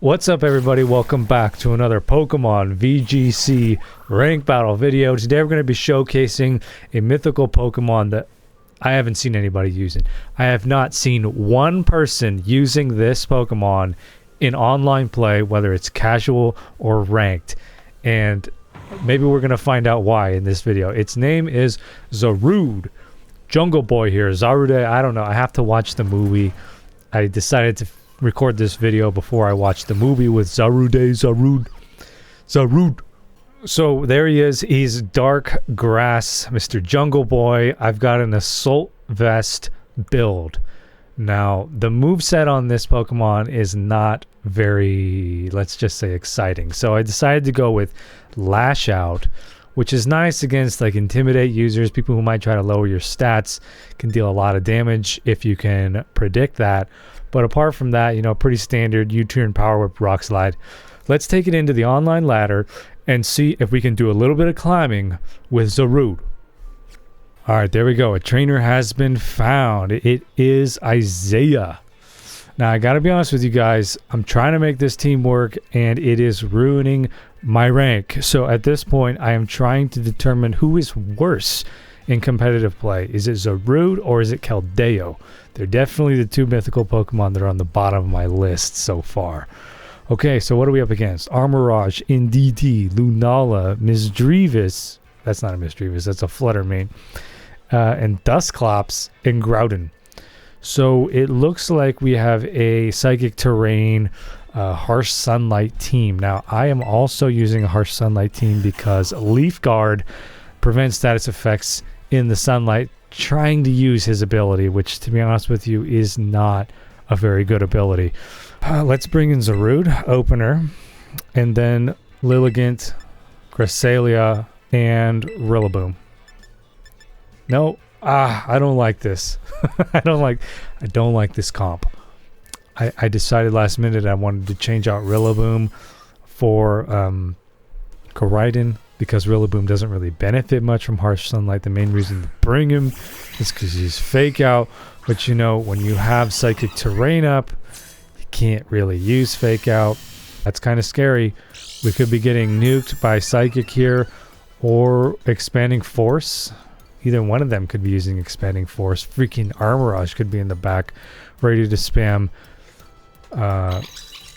What's up, everybody? Welcome back to another Pokemon VGC rank battle video. Today we're going to be showcasing a mythical Pokemon that I haven't seen anybody using. I have not seen one person using this Pokemon in online play, whether it's casual or ranked. And maybe we're going to find out why in this video. Its name is Zarude. Jungle Boy here. Zarude, I don't know. I have to watch the movie. I decided to record this video before I watched the movie with Zarude. So there he is. He's dark grass, Mr. Jungle Boy. I've got an assault vest build. Now, the moveset on this Pokemon is not very, let's just say, exciting. So I decided to go with Lash Out, which is nice against like intimidate users, people who might try to lower your stats, can deal a lot of damage if you can predict that. But apart from that, you know, pretty standard U-turn, Power Whip, Rock Slide. Let's take it into the online ladder and see if we can do a little bit of climbing with Zarude. All right, there we go. A trainer has been found. It is Isaiah. Now, I got to be honest with you guys. I'm trying to make this team work, and it is ruining my rank. So at this point, I am trying to determine who is worse in competitive play. Is it Zarude or is it Keldeo? They're definitely the two mythical Pokemon that are on the bottom of my list so far. Okay, so what are we up against? Armorage, Indeedee, Lunala, Misdreavus. That's not a Misdreavus, that's a Fluttermane. And Dusclops and Groudon. So it looks like we have a Psychic Terrain, Harsh Sunlight team. Now, I am also using a Harsh Sunlight team because Leaf Guard prevents status effects in the sunlight, trying to use his ability, which, to be honest with you, is not a very good ability. Let's bring in Zarude, opener, and then Lilligant, Cresselia, and Rillaboom. No, I don't like this. I don't like this comp. I decided last minute I wanted to change out Rillaboom for Koraidon, because Rillaboom doesn't really benefit much from Harsh Sunlight. The main reason to bring him is because he's Fake Out. But you know, when you have Psychic Terrain up, you can't really use Fake Out. That's kind of scary. We could be getting nuked by Psychic here or Expanding Force. Either one of them could be using Expanding Force. Freaking Armorage could be in the back, ready to spam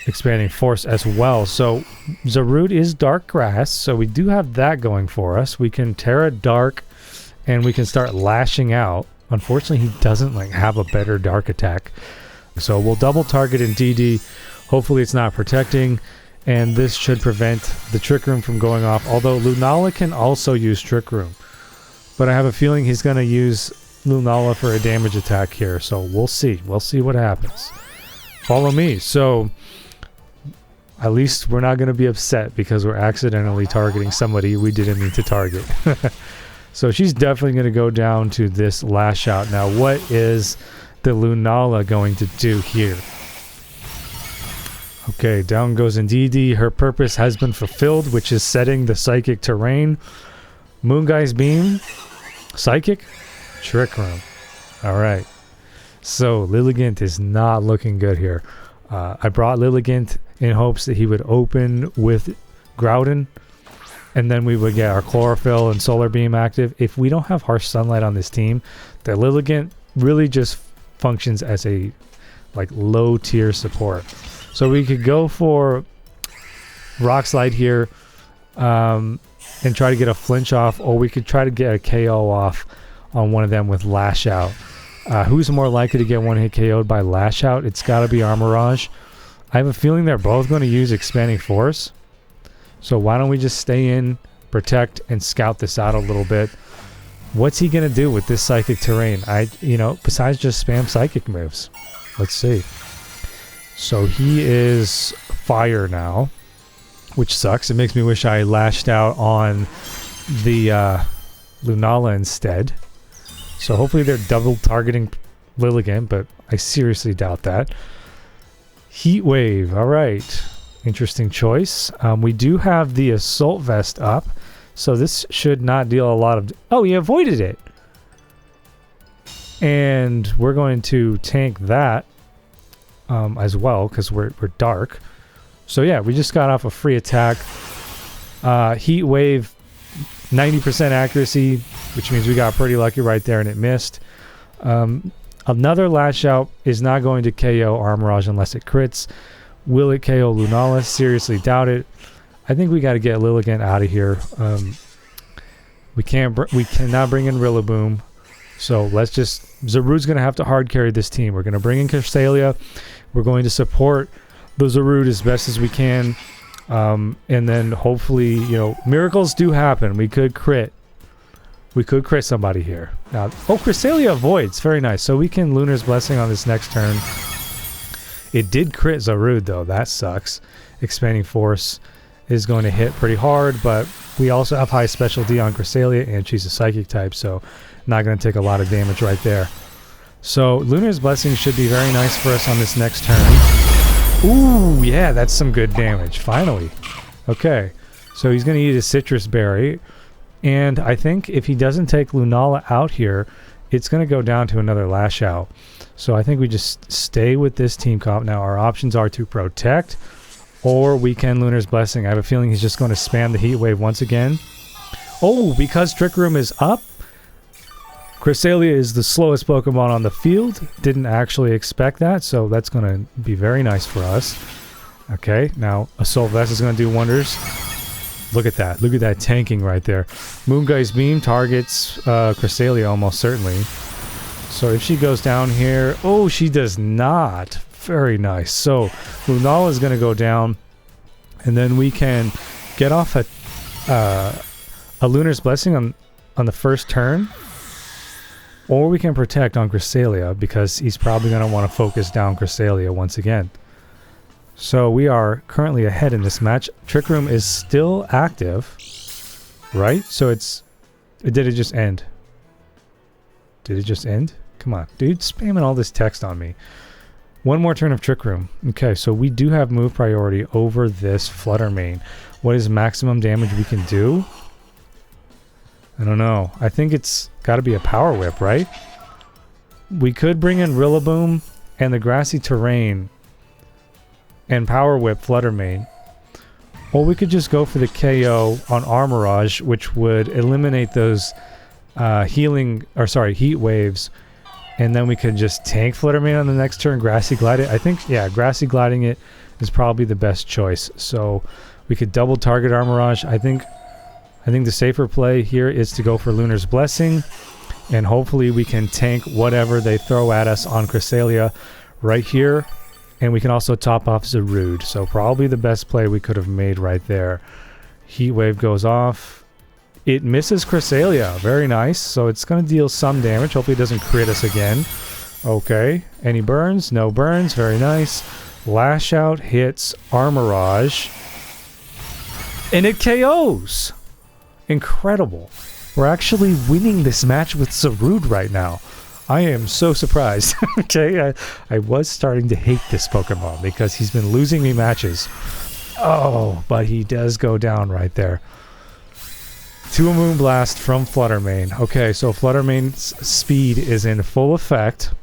Expanding Force as well. So Zarude is dark grass, so we do have that going for us. We can Tera dark and we can start lashing out. Unfortunately, he doesn't have a better dark attack, so we'll double target in DD. Hopefully it's not protecting, and this should prevent the Trick Room from going off, although Lunala can also use Trick Room, but I have a feeling he's going to use Lunala for a damage attack here, so we'll see what happens. Follow me. So at least we're not going to be upset because we're accidentally targeting somebody we didn't mean to target. So she's definitely going to go down to this Lash Out. Now, what is the Lunala going to do here? Okay, down goes Indeedee. Her purpose has been fulfilled, which is setting the Psychic Terrain. Moonguy's Beam. Psychic. Trick Room. All right. So Lilligant is not looking good here. I brought Lilligant in hopes that he would open with Groudon, and then we would get our Chlorophyll and Solar Beam active. If we don't have Harsh Sunlight on this team, the Lilligant really just functions as a low tier support. So we could go for Rock Slide here and try to get a flinch off, or we could try to get a KO off on one of them with Lash Out. Who's more likely to get one hit KO'd by Lash Out? It's got to be Armorage. I have a feeling they're both going to use Expanding Force. So why don't we just stay in, protect, and scout this out a little bit. What's he going to do with this Psychic Terrain? Besides just spam Psychic moves. Let's see. So he is Fire now, which sucks. It makes me wish I lashed out on the Lunala instead. So hopefully they're double targeting Lilligant, but I seriously doubt that. Heat Wave. All right. Interesting choice. We do have the Assault Vest up, so this should not deal a lot of... Oh, he avoided it. And we're going to tank that as well, because we're dark. So yeah, we just got off a free attack. Heat Wave, 90% accuracy, which means we got pretty lucky right there and it missed. Another Lash Out is not going to KO Armorage unless it crits. Will it KO Lunala? Seriously doubt it. I think we got to get Lilligant out of here. We cannot bring in Rillaboom. So let's just... Zarude's going to have to hard carry this team. We're going to bring in Cresselia. We're going to support the Zarude as best as we can. And then hopefully, you know, miracles do happen. We could crit. We could crit somebody here. Now, oh, Cresselia avoids. Very nice. So we can Lunar's Blessing on this next turn. It did crit Zarude, though. That sucks. Expanding Force is going to hit pretty hard, but we also have high specialty on Cresselia, and she's a Psychic type, so not going to take a lot of damage right there. So Lunar's Blessing should be very nice for us on this next turn. Ooh, yeah, that's some good damage. Finally. Okay, so he's going to eat a Citrus Berry, and I think if he doesn't take Lunala out here, it's going to go down to another Lash Out. So I think we just stay with this team comp. Now our options are to protect, or we can Lunar's Blessing. I have a feeling he's just going to spam the Heat Wave once again. Oh, because Trick Room is up, Cresselia is the slowest Pokemon on the field. Didn't actually expect that, so that's going to be very nice for us. Okay, now Assault Vest is going to do wonders. Look at that. Look at that tanking right there. Moonguy's Beam targets Cresselia almost certainly. So if she goes down here... Oh, she does not. Very nice. So Lunala is going to go down, and then we can get off a Lunar's Blessing on the first turn, or we can protect on Cresselia because he's probably going to want to focus down Cresselia once again. So we are currently ahead in this match. Trick Room is still active, right? So did it just end? Did it just end? Come on, dude, spamming all this text on me. One more turn of Trick Room. Okay, so we do have move priority over this Flutter Mane. What is maximum damage we can do? I don't know. I think it's got to be a Power Whip, right? We could bring in Rillaboom and the Grassy Terrain and Power Whip Flutter Mane. Or we could just go for the KO on Armorage, which would eliminate those Heat Waves. And then we could just tank Flutter Mane on the next turn, Grassy Glide it. I think, yeah, Grassy Gliding it is probably the best choice. So we could double target Armorage. I think the safer play here is to go for Lunar's Blessing, and hopefully we can tank whatever they throw at us on Cresselia right here, and we can also top off Zarude. So probably the best play we could have made right there. Heat Wave goes off. It misses Cresselia. Very nice. So it's going to deal some damage. Hopefully it doesn't crit us again. Okay. Any burns? No burns. Very nice. Lash Out hits Armorage, and it KOs. Incredible. We're actually winning this match with Zarude right now. I am so surprised. Okay, I was starting to hate this Pokemon because he's been losing me matches. Oh, but he does go down right there. To a Moonblast from Flutter Mane. Okay, so Flutter Mane's speed is in full effect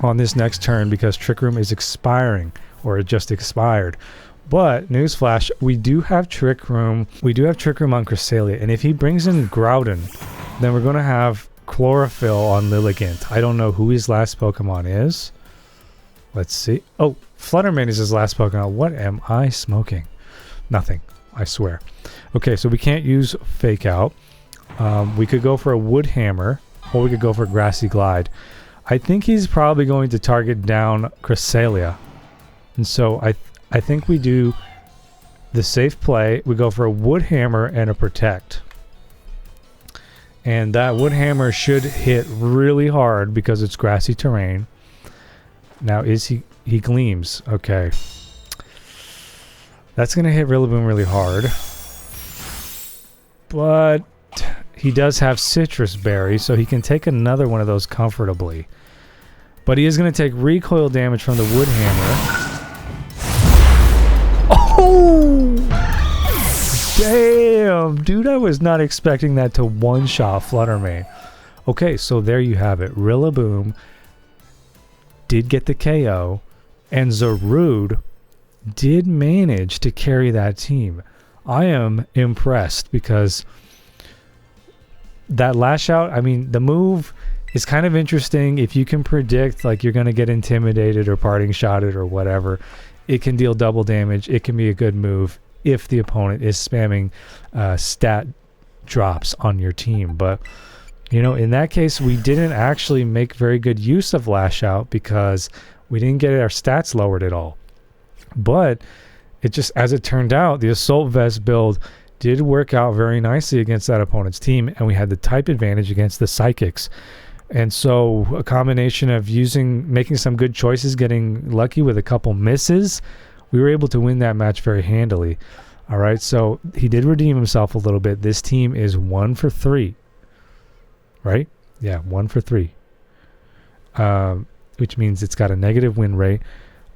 on this next turn because Trick Room is expiring, or it just expired. But newsflash, we do have Trick Room. We do have Trick Room on Cresselia, and if he brings in Groudon, then we're going to have Chlorophyll on Lilligant. I don't know who his last Pokemon is. Let's see. Oh, Flutter Mane is his last Pokemon. What am I smoking? Nothing, I swear. Okay, so we can't use Fake Out. We could go for a Wood Hammer, or we could go for Grassy Glide. I think he's probably going to target down Cresselia, and so I think we do the safe play. We go for a Wood Hammer and a Protect. And that Wood Hammer should hit really hard because it's Grassy Terrain. Now, he Gleams. Okay. That's going to hit Rillaboom really hard. But he does have Citrus Berry, so he can take another one of those comfortably. But he is going to take recoil damage from the Wood Hammer. Oh! Damn! Dude, I was not expecting that to one-shot Flutter Mane. Okay, so there you have it. Rillaboom did get the KO, and Zarude did manage to carry that team. I am impressed because that Lash Out, I mean, the move is kind of interesting. If you can predict like you're going to get intimidated or parting shotted or whatever, it can deal double damage. It can be a good move if the opponent is spamming stat drops on your team. But you know, in that case, we didn't actually make very good use of Lash Out because we didn't get our stats lowered at all. But it just, as it turned out, the Assault Vest build did work out very nicely against that opponent's team, and we had the type advantage against the Psychics. And so a combination of making some good choices, getting lucky with a couple misses, we were able to win that match very handily. All right, so he did redeem himself a little bit. This team is 1 for 3. Right? Yeah, 1 for 3. Which means it's got a negative win rate.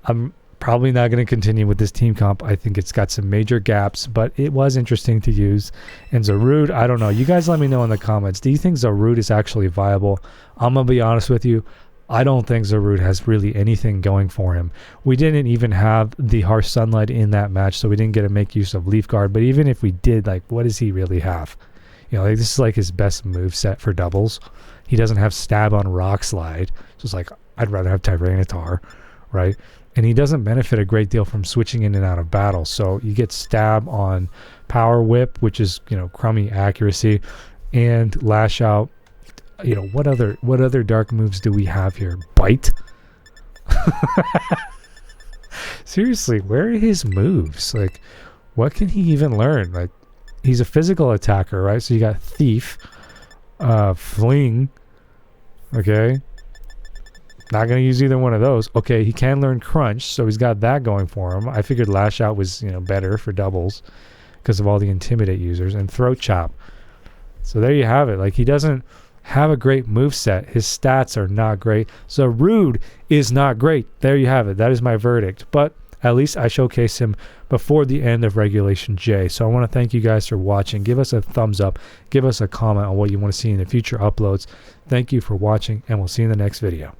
I'm probably not going to continue with this team comp. I think it's got some major gaps, but it was interesting to use. And Zarude, I don't know. You guys let me know in the comments. Do you think Zarude is actually viable? I'm going to be honest with you. I don't think Zarude has really anything going for him. We didn't even have the Harsh Sunlight in that match, so we didn't get to make use of Leaf Guard. But even if we did, like, what does he really have? You know, like, this is like his best move set for doubles. He doesn't have Stab on Rock Slide. So it's like, I'd rather have Tyranitar, right? And he doesn't benefit a great deal from switching in and out of battle. So you get Stab on Power Whip, which is, you know, crummy accuracy, and Lash Out. You know, what other dark moves do we have here? Bite? Seriously, where are his moves? Like, what can he even learn? Like, he's a physical attacker, right? So you got Thief, Fling, okay? Not going to use either one of those. Okay, he can learn Crunch, so he's got that going for him. I figured Lash Out was, you know, better for doubles because of all the Intimidate users. And Throat Chop. So there you have it. Like, he doesn't have a great move set. His stats are not great. So Rude is not great. There you have it. That is my verdict. But at least I showcased him before the end of Regulation J. So I want to thank you guys for watching. Give us a thumbs up. Give us a comment on what you want to see in the future uploads. Thank you for watching, and we'll see you in the next video.